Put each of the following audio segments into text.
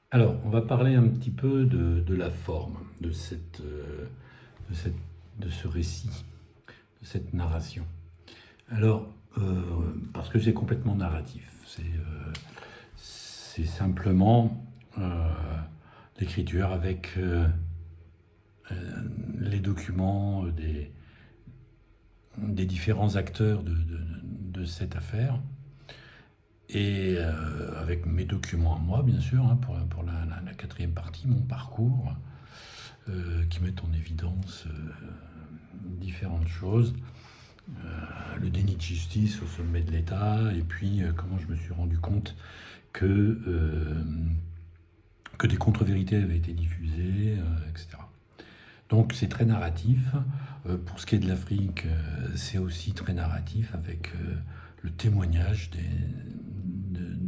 Alors, on va parler un petit peu de la forme de cette- de ce récit, de cette narration. Alors, parce que c'est complètement narratif, c'est simplement l'écriture avec euh, les documents des différents acteurs de cette affaire, et avec mes documents à moi, bien sûr, hein, pour la quatrième partie, mon parcours, qui mettent en évidence différentes choses. Le déni de justice au sommet de l'État, et puis comment je me suis rendu compte que, euh, que des contre-vérités avaient été diffusées, etc. Donc c'est très narratif. Pour ce qui est de l'Afrique, c'est aussi très narratif avec le témoignage des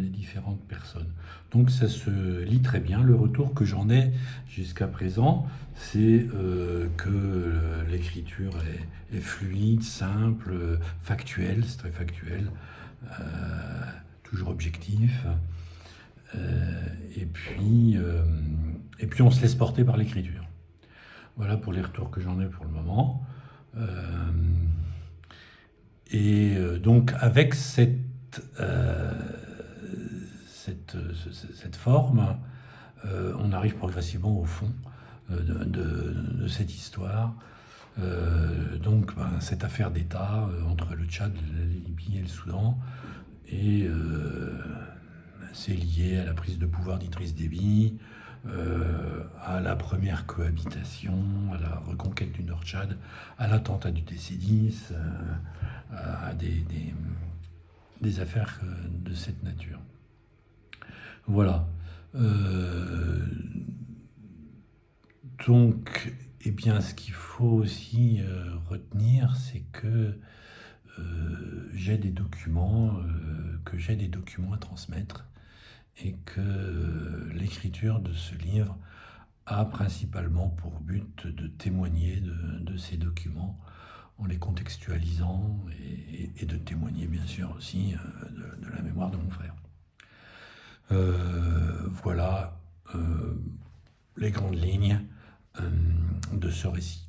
différentes personnes. Donc ça se lit très bien. Le retour que j'en ai jusqu'à présent, c'est que l'écriture est fluide, simple, factuelle, c'est très factuel, euh, toujours objectif. Euh, et puis, euh, et puis on se laisse porter par l'écriture. Voilà pour les retours que j'en ai pour le moment. Euh, donc avec cette forme, on arrive progressivement au fond de cette histoire. Donc cette affaire d'État entre le Tchad, la Libye et le Soudan, et c'est lié à la prise de pouvoir d'Idriss Déby, à la première cohabitation, à la reconquête du Nord-Tchad, à l'attentat du DC-10, à des affaires de cette nature. Voilà. Euh, donc, eh bien, ce qu'il faut aussi retenir, c'est que j'ai des documents, que j'ai des documents à transmettre, et que l'écriture de ce livre a principalement pour but de témoigner de ces documents en les contextualisant, et de témoigner bien sûr aussi de la mémoire de mon frère. Voilà les grandes lignes de ce récit.